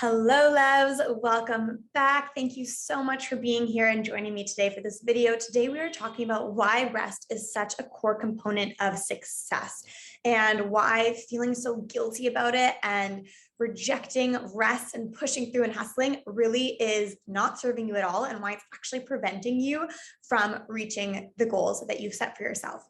Hello, loves. Welcome back. Thank you so much for being here and joining me today for this video. Today, we are talking about why rest is such a core component of success and why feeling so guilty about it and rejecting rest and pushing through and hustling really is not serving you at all, and why it's actually preventing you from reaching the goals that you've set for yourself.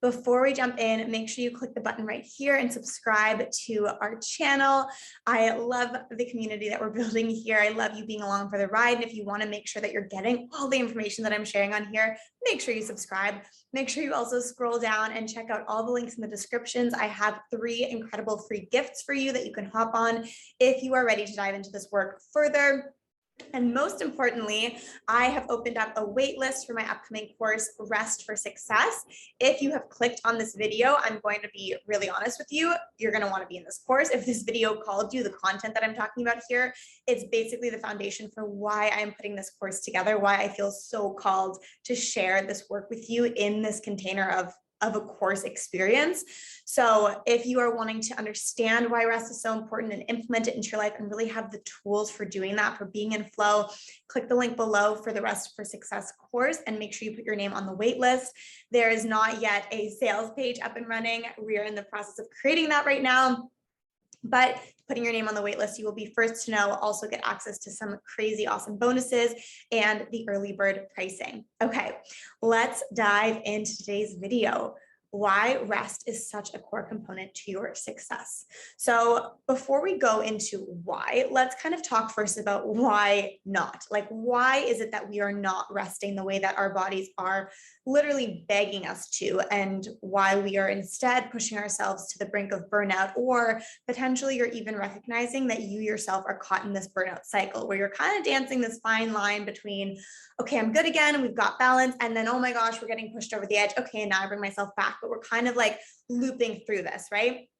Before we jump in, make sure you click the button right here and subscribe to our channel. I love the community that we're building here. I love you being along for the ride. And if you want to make sure that you're getting all the information that I'm sharing on here, make sure you subscribe. Make sure you also scroll down and check out all the links in the descriptions. I have 3 incredible free gifts for you that you can hop on if you are ready to dive into this work further. And most importantly, I have opened up a wait list for my upcoming course, Rest for Success. If you have clicked on this video, I'm going to be really honest with you. You're going to want to be in this course. If this video called you, the content that I'm talking about here, it's basically the foundation for why I'm putting this course together, why I feel so called to share this work with you in this container of a course experience. So if you are wanting to understand why rest is so important and implement it into your life and really have the tools for doing that, for being in flow, click the link below for the Rest for Success course and make sure you put your name on the wait list. There is not yet a sales page up and running. We are in the process of creating that right now. But putting your name on the wait list, you will be first to know, also get access to some crazy awesome bonuses and the early bird pricing. Okay, let's dive into today's video. Why rest is such a core component to your success. So before we go into why, let's kind of talk first about why not. Like, why is it that we are not resting the way that our bodies are literally begging us to, and why we are instead pushing ourselves to the brink of burnout, or potentially you're even recognizing that you yourself are caught in this burnout cycle where you're kind of dancing this fine line between, okay, I'm good again, we've got balance, and then, oh my gosh, we're getting pushed over the edge. Okay, and now I bring myself back, but we're kind of like looping through this, right?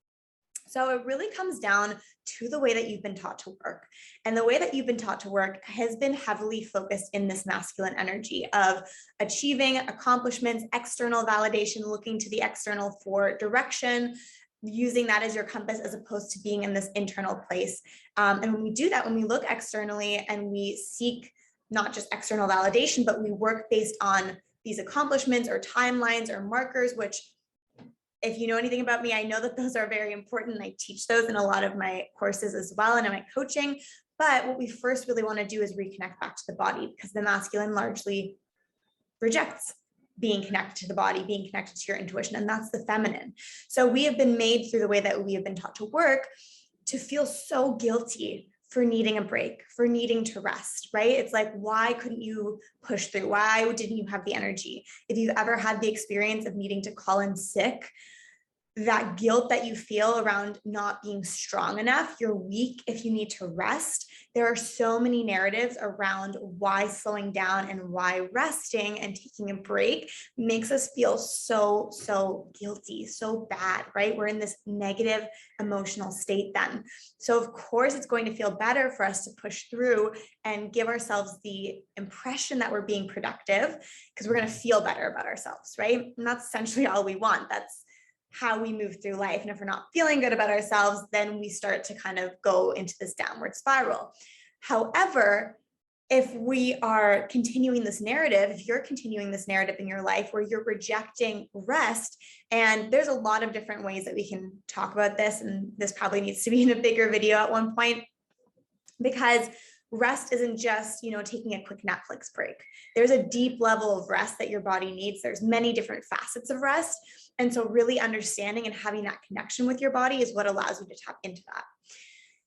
So it really comes down to the way that you've been taught to work. And the way that you've been taught to work has been heavily focused in this masculine energy of achieving accomplishments, external validation, looking to the external for direction, using that as your compass as opposed to being in this internal place. And when we do that, when we look externally and we seek not just external validation, but we work based on these accomplishments or timelines or markers, which if you know anything about me, I know that those are very important. I teach those in a lot of my courses as well and in my coaching. But what we first really want to do is reconnect back to the body, because the masculine largely rejects being connected to the body, being connected to your intuition, and that's the feminine. So we have been made through the way that we have been taught to work to feel so guilty for needing a break, for needing to rest, right? It's like, why couldn't you push through? Why didn't you have the energy? If you've ever had the experience of needing to call in sick, that guilt that you feel around not being strong enough, you're weak if you need to rest. There are so many narratives around why slowing down and why resting and taking a break makes us feel so guilty, so bad, right? We're in this negative emotional state then. So of course it's going to feel better for us to push through and give ourselves the impression that we're being productive, because we're going to feel better about ourselves, right? And that's essentially all we want. That's how we move through life. And if we're not feeling good about ourselves, then we start to kind of go into this downward spiral. However, if we are continuing this narrative, if you're continuing this narrative in your life where you're rejecting rest, and there's a lot of different ways that we can talk about this, and this probably needs to be in a bigger video at one point, because rest isn't just, taking a quick Netflix break. There's a deep level of rest that your body needs. There's many different facets of rest. And so really understanding and having that connection with your body is what allows you to tap into that.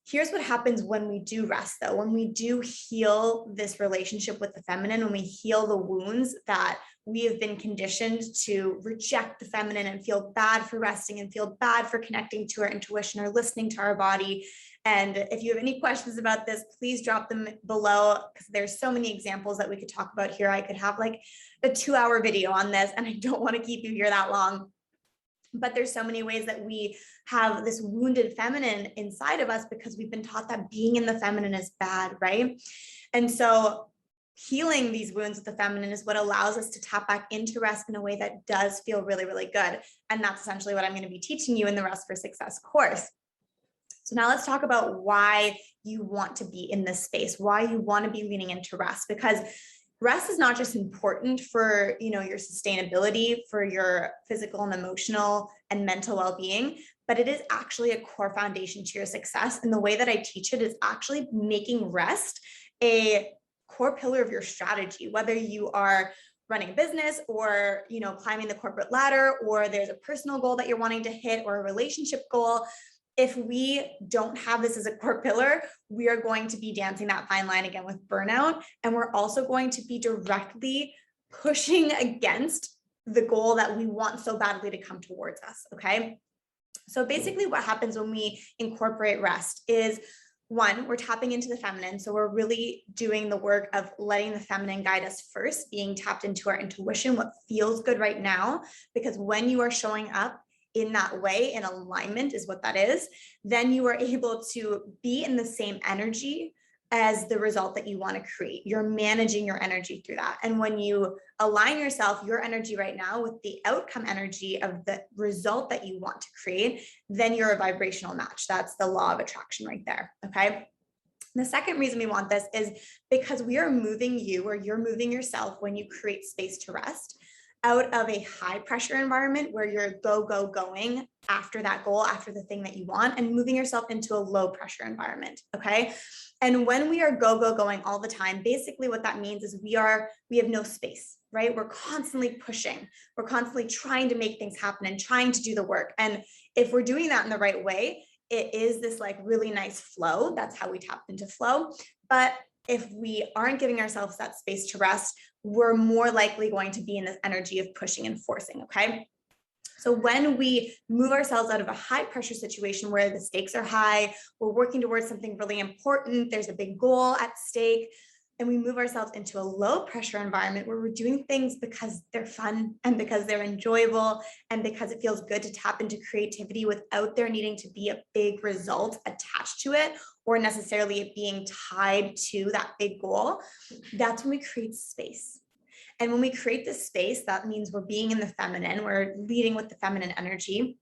Here's what happens when we do rest, though. When we do heal this relationship with the feminine, when we heal the wounds that we have been conditioned to reject the feminine and feel bad for resting and feel bad for connecting to our intuition or listening to our body. And if you have any questions about this, please drop them below, because there's so many examples that we could talk about here. I could have like a 2-hour video on this, and I don't want to keep you here that long. But there's so many ways that we have this wounded feminine inside of us because we've been taught that being in the feminine is bad, right? And so healing these wounds with the feminine is what allows us to tap back into rest in a way that does feel really, really good. And that's essentially what I'm going to be teaching you in the Rest for Success course. So now let's talk about why you want to be in this space, why you want to be leaning into rest, because rest is not just important for, your sustainability, for your physical and emotional and mental well-being, but it is actually a core foundation to your success. And the way that I teach it is actually making rest a core pillar of your strategy, whether you are running a business or, climbing the corporate ladder, or there's a personal goal that you're wanting to hit or a relationship goal. If we don't have this as a core pillar, we are going to be dancing that fine line again with burnout. And we're also going to be directly pushing against the goal that we want so badly to come towards us. Okay. So basically what happens when we incorporate rest is, one, we're tapping into the feminine. So we're really doing the work of letting the feminine guide us first, being tapped into our intuition, what feels good right now. Because when you are showing up in that way, in alignment is what that is, then you are able to be in the same energy as the result that you want to create. You're managing your energy through that. And when you align yourself, your energy right now, with the outcome energy of the result that you want to create, then you're a vibrational match. That's the law of attraction right there. Okay. The second reason we want this is because we are moving you, or you're moving yourself when you create space to rest, out of a high pressure environment where you're going after that goal, after the thing that you want, and moving yourself into a low pressure environment. Okay. And when we are going all the time, basically what that means is we have no space, right? We're constantly pushing. We're constantly trying to make things happen and trying to do the work. And if we're doing that in the right way, it is this like really nice flow. That's how we tap into flow. But if we aren't giving ourselves that space to rest, we're more likely going to be in this energy of pushing and forcing. Okay. So when we move ourselves out of a high pressure situation where the stakes are high, we're working towards something really important, there's a big goal at stake, and we move ourselves into a low pressure environment where we're doing things because they're fun and because they're enjoyable and because it feels good to tap into creativity without there needing to be a big result attached to it, or necessarily it being tied to that big goal, that's when we create space. And when we create this space, that means we're being in the feminine, we're leading with the feminine energy.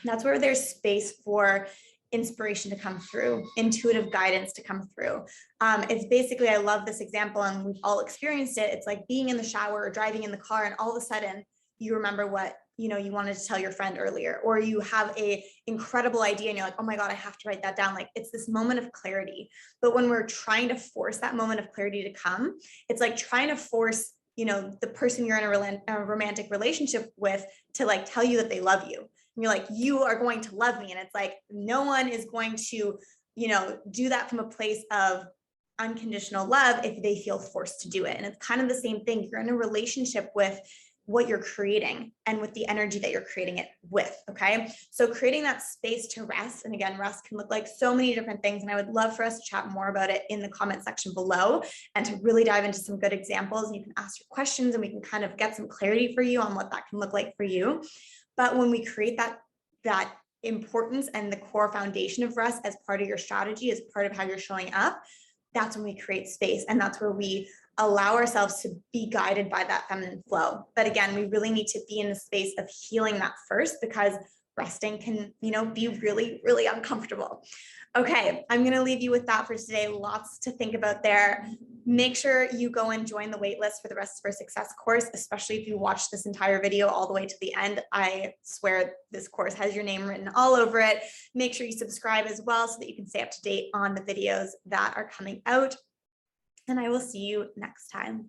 That's where there's space for inspiration to come through, intuitive guidance to come through. It's basically, I love this example and we've all experienced it. It's like being in the shower or driving in the car and all of a sudden you remember what you wanted to tell your friend earlier, or you have a incredible idea and you're like, oh my God, I have to write that down. Like it's this moment of clarity. But when we're trying to force that moment of clarity to come, it's like trying to force the person you're in a romantic relationship with to like tell you that they love you. And you're like, you are going to love me. And it's like, no one is going to, do that from a place of unconditional love if they feel forced to do it. And it's kind of the same thing. You're in a relationship with what you're creating and with the energy that you're creating it with. Okay. So creating that space to rest. And again, rest can look like so many different things. And I would love for us to chat more about it in the comment section below and to really dive into some good examples. And you can ask your questions and we can kind of get some clarity for you on what that can look like for you. But when we create that importance and the core foundation of rest as part of your strategy, as part of how you're showing up, that's when we create space. And that's where we allow ourselves to be guided by that feminine flow. But again, we really need to be in the space of healing that first, because resting can, be really, really uncomfortable. Okay, I'm going to leave you with that for today. Lots to think about there. Make sure you go and join the waitlist for the Rest for Success course, especially if you watch this entire video all the way to the end. I swear this course has your name written all over it. Make sure you subscribe as well so that you can stay up to date on the videos that are coming out. And I will see you next time.